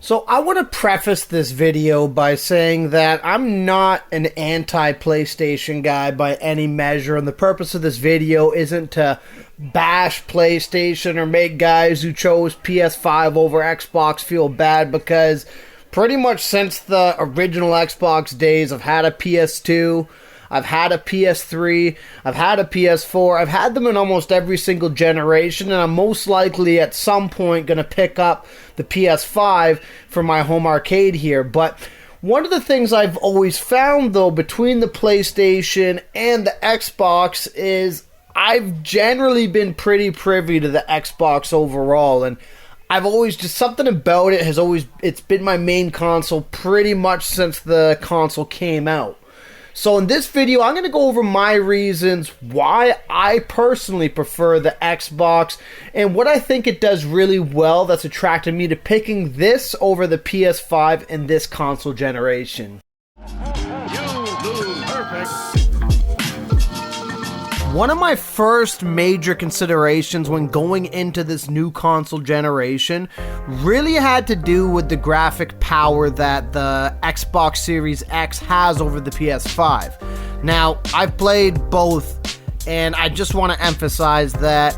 So I want to preface this video by saying that I'm not an anti-PlayStation guy by any measure, and the purpose of this video isn't to bash PlayStation or make guys who chose PS5 over Xbox feel bad, because pretty much since the original Xbox days, I've had a PS2, I've had a PS3, I've had a PS4, I've had them in almost every single generation, and I'm most likely at some point going to pick up the PS5 for my home arcade here. But one of the things I've always found, though, between the PlayStation and the Xbox is I've generally been pretty privy to the Xbox overall, and I've always just, something about it has always, it's been my main console pretty much since the console came out. So in this video, I'm going to go over my reasons why I personally prefer the Xbox and what I think it does really well that's attracted me to picking this over the PS5 in this console generation. One of my first major considerations when going into this new console generation really had to do with the graphic power that the Xbox Series X has over the PS5. Now, I've played both, and I just want to emphasize that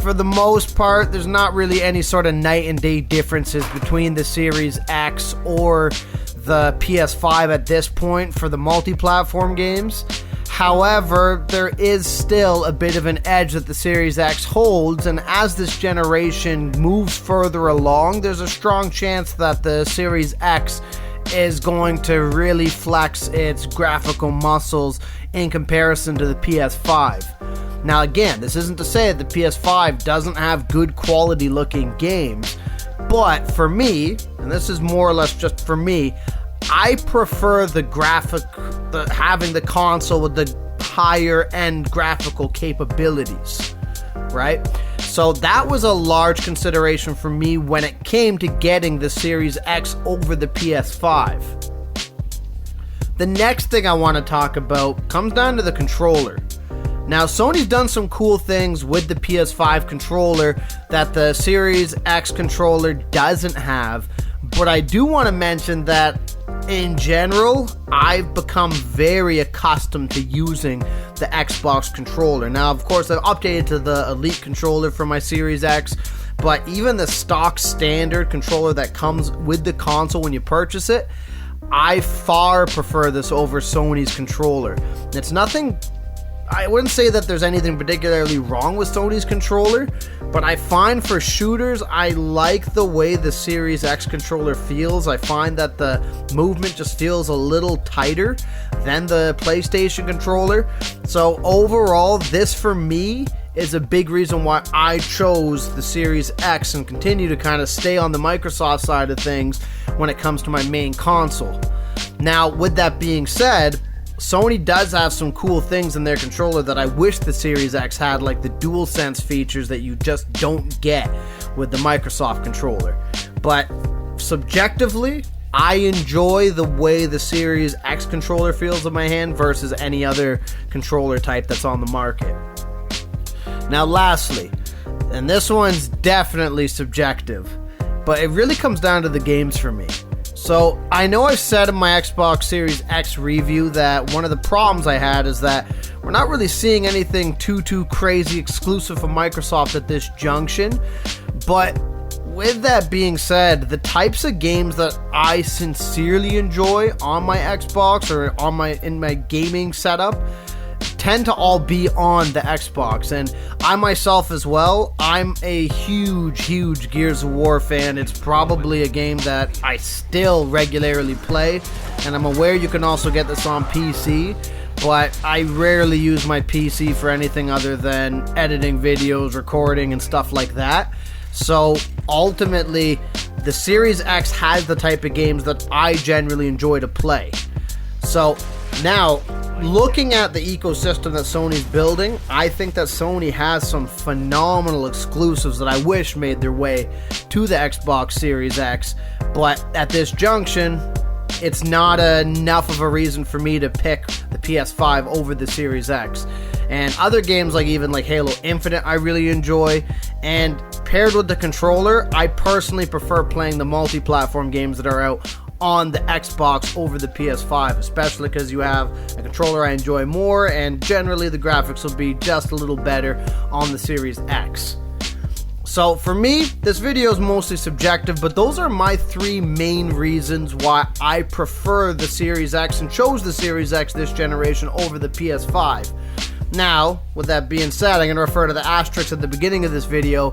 for the most part, there's not really any sort of night and day differences between the Series X or the PS5 at this point for the multi-platform games. However, there is still a bit of an edge that the Series X holds, and as this generation moves further along, there's a strong chance that the Series X is going to really flex its graphical muscles in comparison to the PS5. Now again, this isn't to say that the PS5 doesn't have good quality looking games, but for me, and this is more or less just for me, I prefer the having the console with the higher end graphical capabilities, right? So that was a large consideration for me when it came to getting the Series X over the PS5. The next thing I want to talk about comes down to the controller. Now, Sony's done some cool things with the PS5 controller that the Series X controller doesn't have, but I do want to mention that in general, I've become very accustomed to using the Xbox controller. Now, of course, I've updated to the Elite controller for my Series X, but even the stock standard controller that comes with the console when you purchase it, I far prefer this over Sony's controller. It's nothing, I wouldn't say that there's anything particularly wrong with Sony's controller, but I find for shooters, I like the way the Series X controller feels. I find that the movement just feels a little tighter than the PlayStation controller. So overall, this for me is a big reason why I chose the Series X and continue to kind of stay on the Microsoft side of things when it comes to my main console. Now, with that being said, Sony does have some cool things in their controller that I wish the Series X had, like the DualSense features that you just don't get with the Microsoft controller. But subjectively, I enjoy the way the Series X controller feels in my hand versus any other controller type that's on the market. Now lastly, and this one's definitely subjective, but it really comes down to the games for me. So, I know I've said in my Xbox Series X review that one of the problems I had is that we're not really seeing anything too crazy exclusive from Microsoft at this junction. But with that being said, the types of games that I sincerely enjoy on my Xbox or in my gaming setup tend to all be on the Xbox, and I myself as well, I'm a huge Gears of War fan. It's probably a game that I still regularly play, and I'm aware you can also get this on PC, but I rarely use my PC for anything other than editing videos, recording, and stuff like that. So ultimately, the Series X has the type of games that I generally enjoy to play. So now, looking at the ecosystem that Sony's building, I think that Sony has some phenomenal exclusives that I wish made their way to the Xbox Series X, but at this junction, it's not enough of a reason for me to pick the PS5 over the Series X. And other games like even like Halo Infinite I really enjoy, And paired with the controller, I personally prefer playing the multi-platform games that are out on the Xbox over the PS5, especially because you have a controller I enjoy more, and generally the graphics will be just a little better on the Series X. So for me, this video is mostly subjective, but those are my 3 main reasons why I prefer the Series X and chose the Series X this generation over the PS5. Now, with that being said, I'm going to refer to the asterisks at the beginning of this video.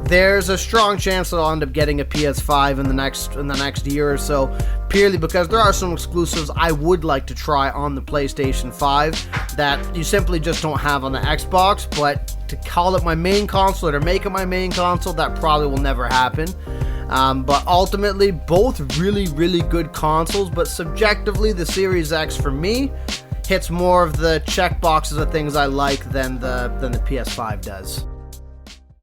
There's a strong chance that I'll end up getting a PS5 in the next year or so, purely because there are some exclusives I would like to try on the PlayStation 5 that you simply just don't have on the Xbox. But to call it my main console or make it my main console, that probably will never happen. But ultimately, both really good consoles, but subjectively, the Series X for me hits more of the check boxes of things I like than the PS5 does.